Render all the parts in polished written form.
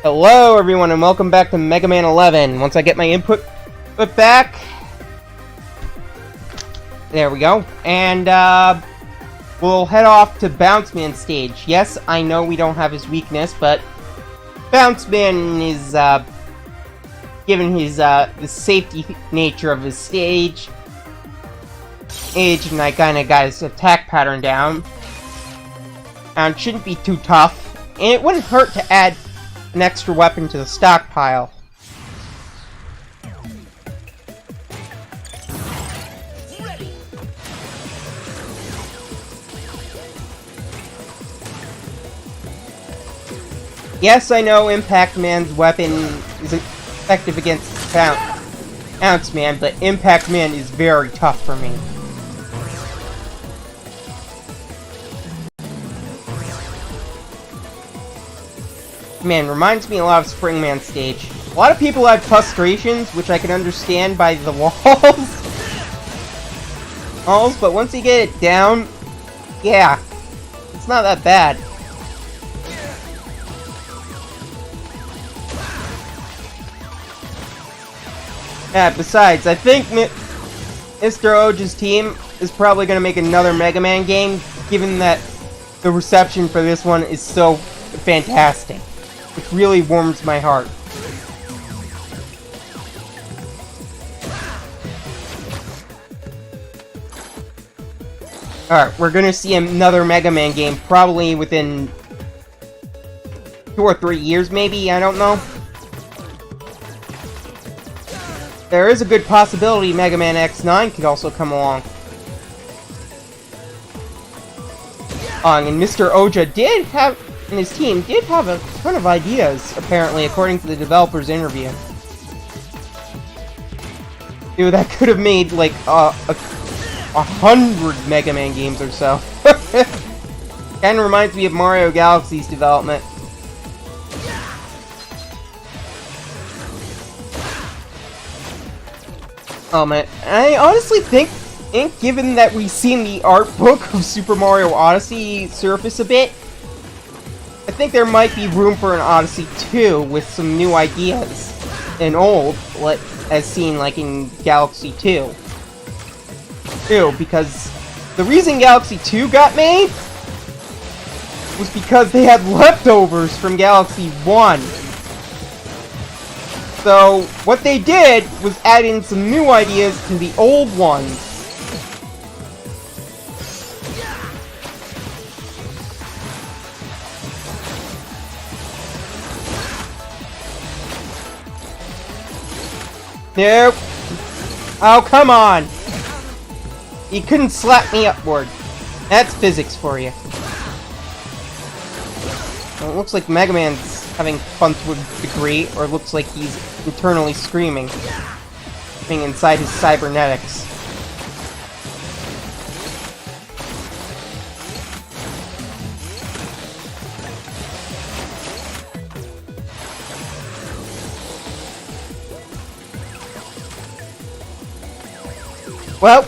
Hello everyone and welcome back to Mega Man 11. Once I get my input back. There we go. And we'll head off to Bounce Man stage. Yes, I know we don't have his weakness, but Bounce Man is given his the safety nature of his stage. And I kinda got his attack pattern down. And it shouldn't be too tough. And it wouldn't hurt to add an extra weapon to the stockpile. Yes, I know Impact Man's weapon is effective against Bounce Man, but Impact Man is very tough for me. Man, reminds me a lot of Spring Man stage. A lot of people have frustrations, which I can understand by the walls, but once you get it down, yeah, it's not that bad. Yeah, besides, I think Mr. Oja's team is probably going to make another Mega Man game, given that the reception for this one is so fantastic. Which really warms my heart. Alright, we're gonna see another Mega Man game probably within 2 or 3 years maybe, I don't know. There is a good possibility Mega Man X9 could also come along. And Mr. Oja and his team did have a ton of ideas, apparently, according to the developer's interview. Dude, that could have made, like, 100 Mega Man games or so. Kinda reminds me of Mario Galaxy's development. Oh man, I honestly think, given that we've seen the art book of Super Mario Odyssey surface a bit, I think there might be room for an Odyssey 2 with some new ideas and old, as seen like in Galaxy 2. Because the reason Galaxy 2 got made was because they had leftovers from Galaxy 1. So what they did was add in some new ideas to the old ones. Nope. Oh, come on! You couldn't slap me upward. That's physics for you. Well, it looks like Mega Man's having fun to a degree, or it looks like he's internally screaming. Being inside his cybernetics. Well,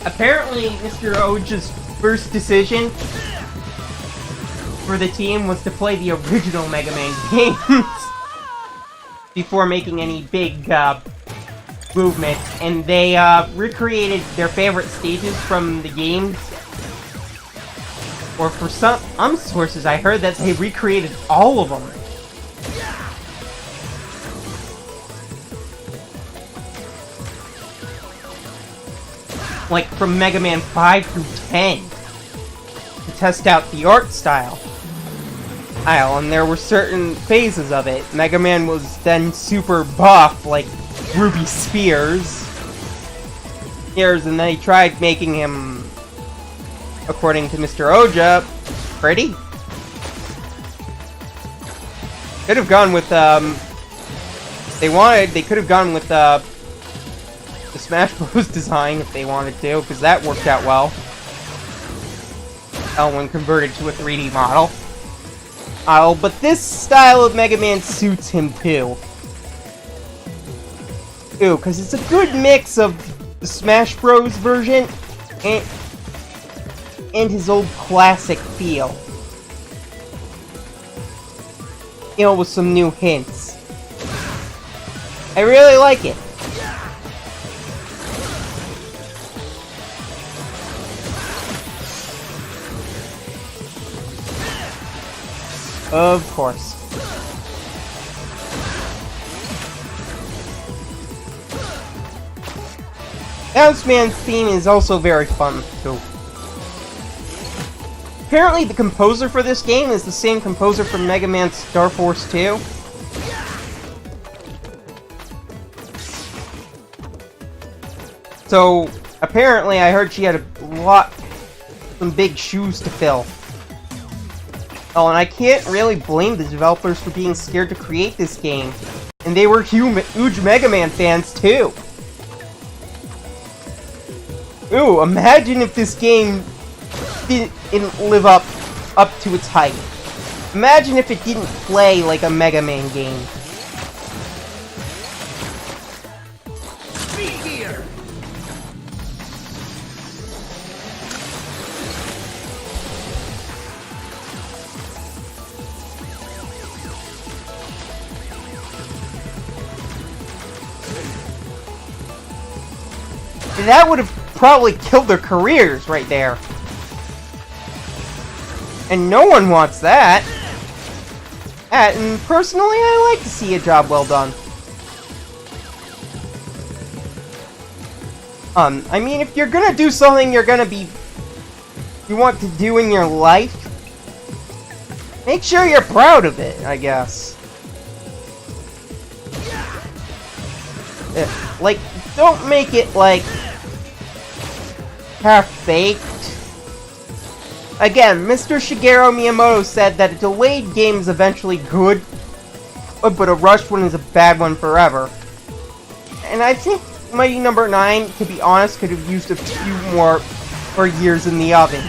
apparently Mr. Oja's first decision for the team was to play the original Mega Man games before making any big movements, and they recreated their favorite stages from the games. Or for some sources, I heard that they recreated all of them. Like from Mega Man 5 through 10 to test out the art style. And there were certain phases of it. Mega Man was then super buff, like Ruby Spears. And they tried making him, according to Mr. Oja, pretty. Could have gone with, they could have gone with, this Smash Bros. Design if they wanted to, because that worked out well. When converted to a 3D model. But this style of Mega Man suits him too. Ooh, because it's a good mix of the Smash Bros. Version and his old classic feel. You know, with some new hints. I really like it. Of course. Bounce Man's theme is also very fun, too. Apparently, the composer for this game is the same composer from Mega Man Star Force 2. So, apparently, I heard she had some big shoes to fill. Oh, and I can't really blame the developers for being scared to create this game. And they were huge Mega Man fans, too. Ooh, imagine if this game didn't live up to its hype. Imagine if it didn't play like a Mega Man game. That would have probably killed their careers right there. And no one wants that. And personally, I like to see a job well done. I mean, if you're gonna do something you want to do in your life, make sure you're proud of it, I guess. Like, don't make it, like, half-baked. Again, Mr. Shigeru Miyamoto said that a delayed game is eventually good, but a rushed one is a bad one forever. And I think Mighty Number 9, to be honest, could have used a few more years in the oven.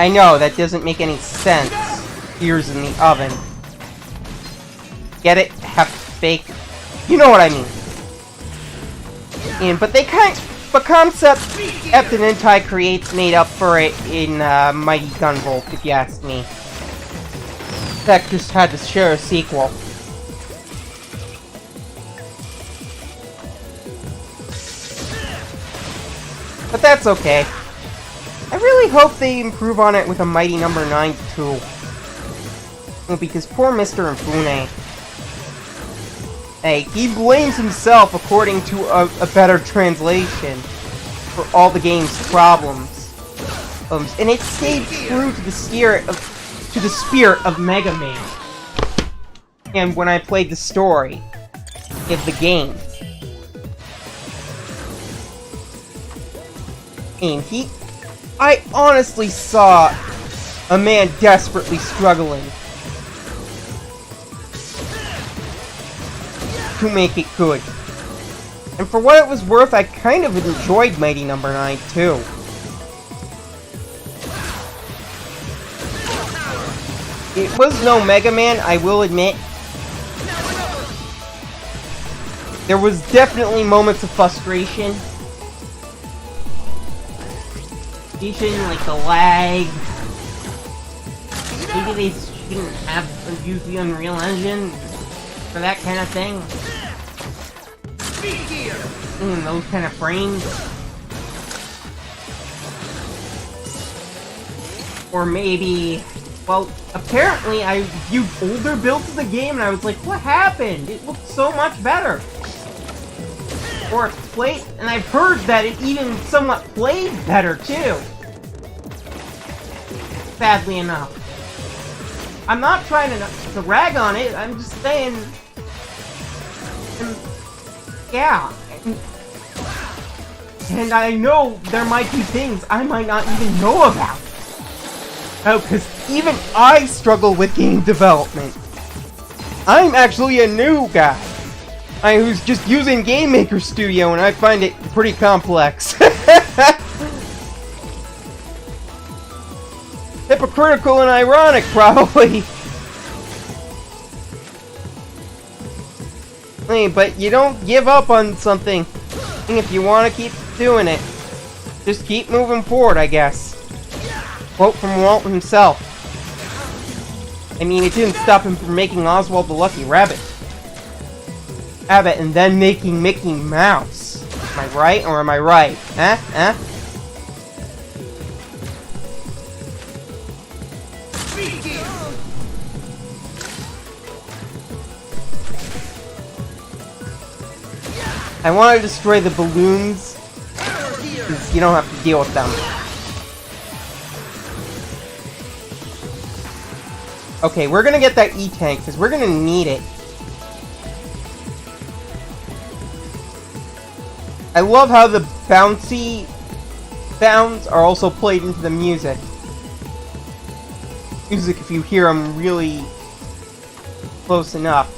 I know, that doesn't make any sense. Years in the oven. Get it? Half-baked? You know what I mean. But Concept Eptonentai creates made up for it in Mighty Gunvolt, if you ask me. That just had to share a sequel. But that's okay. I really hope they improve on it with a Mighty Number 9 too. Because poor Mr. Infune. Hey, he blames himself according to a better translation for all the game's problems. And it stayed true to the spirit of Mega Man. And when I played the story of the game. And I honestly saw a man desperately struggling to make it good. And for what it was worth, I kind of enjoyed Mighty Number 9 too. It was no Mega Man, I will admit. There was definitely moments of frustration. Like the lag. Maybe they shouldn't have used the Unreal Engine for that kind of thing. Those kind of frames. Or maybe, well, apparently I viewed older builds of the game and I was like, what happened? It looked so much better. Or it played, and I've heard that it even somewhat played better too. Sadly enough. I'm not trying to rag on it, I'm just saying, in Yeah. And I know there might be things I might not even know about. Oh, because even I struggle with game development. I'm actually a new guy. Who's just using Game Maker Studio, and I find it pretty complex. Hypocritical and ironic, probably. Hey, but you don't give up on something if you want to keep doing it. Just keep moving forward, I guess. Quote from Walt himself. I mean, it didn't stop him from making Oswald the Lucky Rabbit. And then making Mickey Mouse. Am I right or am I right? Huh? I want to destroy the balloons, because you don't have to deal with them. Okay, we're gonna get that E-Tank, because we're gonna need it. I love how the bouncy sounds are also played into the music. Music, if you hear them really close enough.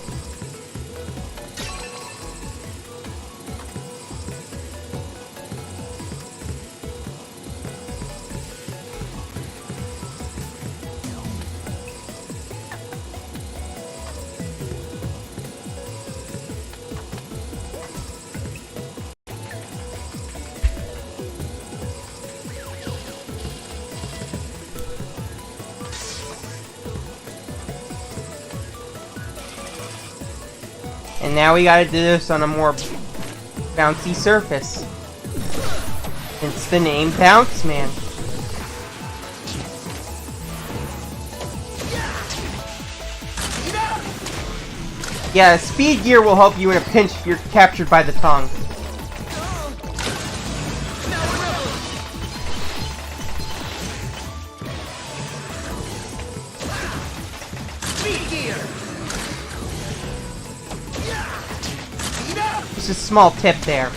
And now we gotta do this on a more bouncy surface. It's the name Bounce Man. Yeah, speed gear will help you in a pinch if you're captured by the tongue. Just a small tip there.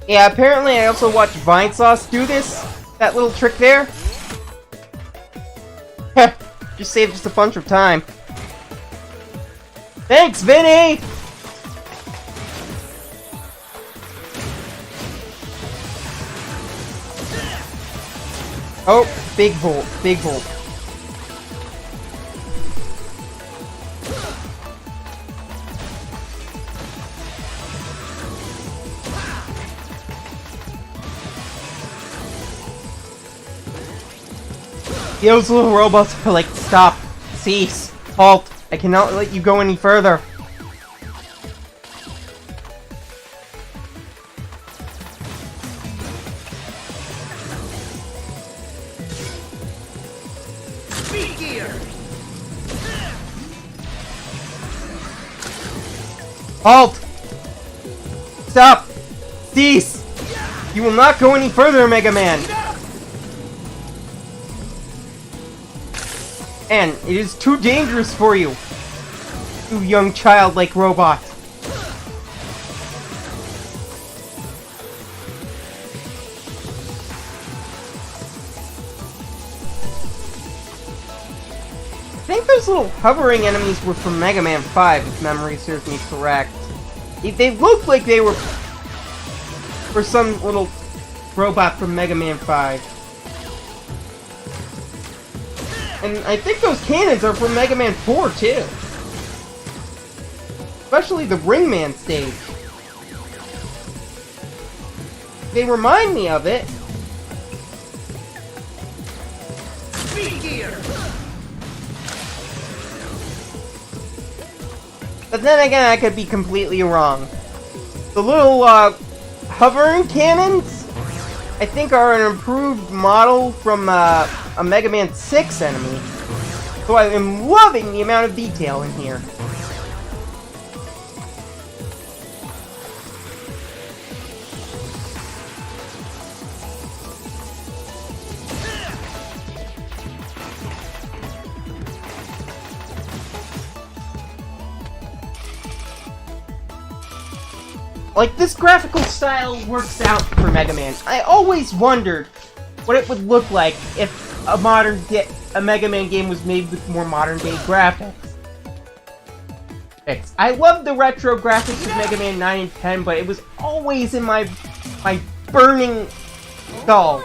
Yeah, apparently I also watched Vinesauce do this. That little trick there. Just saved us a bunch of time. Thanks, Vinny! Oh, big volt, big volt. Those little robots are like, stop, cease, halt. I cannot let you go any further. Speed gear. Halt! Stop! Cease! You will not go any further, Mega Man! And it is too dangerous for you, you young childlike robot. I think those little hovering enemies were from Mega Man 5, if memory serves me correct. They looked like they were for some little robot from Mega Man 5. And I think those cannons are from Mega Man 4, too. Especially the Ringman stage. They remind me of it. Speed gear. But then again, I could be completely wrong. The little, hovering cannons, I think are an improved model from, a Mega Man 6 enemy. So I am loving the amount of detail in here. Like, this graphical style works out for Mega Man. I always wondered what it would look like if a Mega Man game was made with more modern-day graphics. I love the retro graphics of Mega Man 9 and 10, but it was always in my burning skull.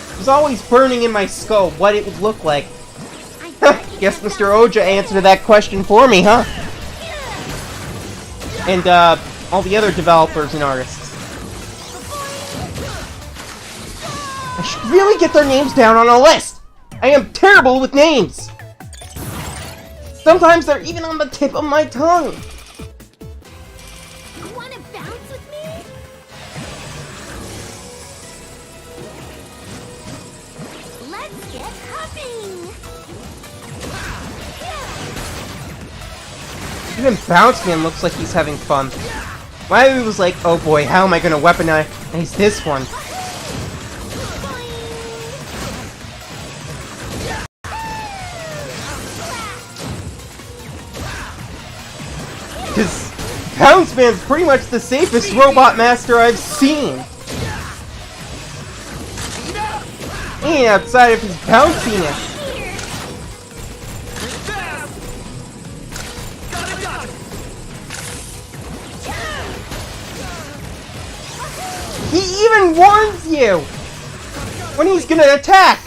It was always burning in my skull what it would look like. Guess Mr. Oja answered that question for me, huh? And, all the other developers and artists. I should really get their names down on a list! I am terrible with names! Sometimes they're even on the tip of my tongue! You wanna bounce with me? Let's get hopping! Even Bounce Man looks like he's having fun. Why was like, oh boy, how am I gonna weaponize this one? Because Bounce Man's pretty much the safest robot master I've seen. And outside of his bounciness. He even warns you when he's gonna attack.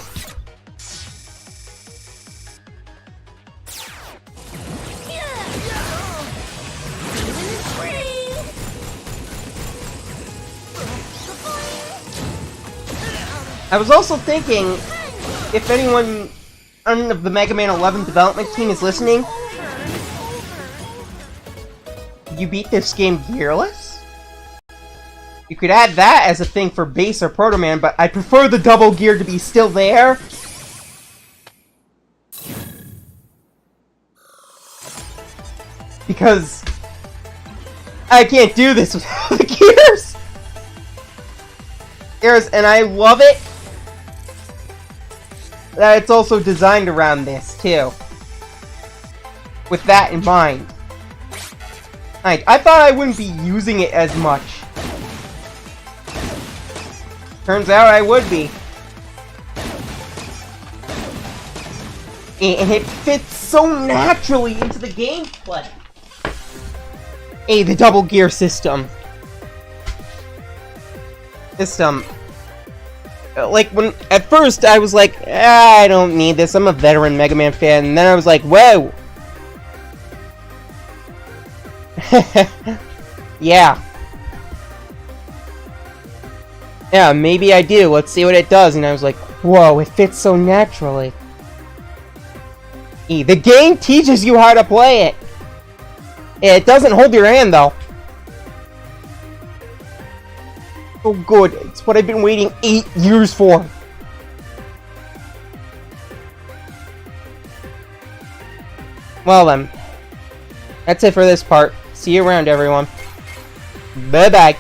I was also thinking, if anyone of the Mega Man 11 development team is listening, you beat this game gearless? You could add that as a thing for Base or Proto Man, but I prefer the double gear to be still there. Because I can't do this without the gears. And I love it that it's also designed around this too, with that in mind. I thought I wouldn't be using it as much. Turns out I would be. And it fits so naturally into the gameplay. Hey, the double gear system. Like, when at first I was like, I don't need this, I'm a veteran Mega Man fan, and then I was like, whoa! Yeah. Yeah, maybe I do, let's see what it does, and I was like, whoa, it fits so naturally. The game teaches you how to play it! It doesn't hold your hand, though. So good. It's what I've been waiting 8 years for. Well then. That's it for this part. See you around, everyone. Bye-bye.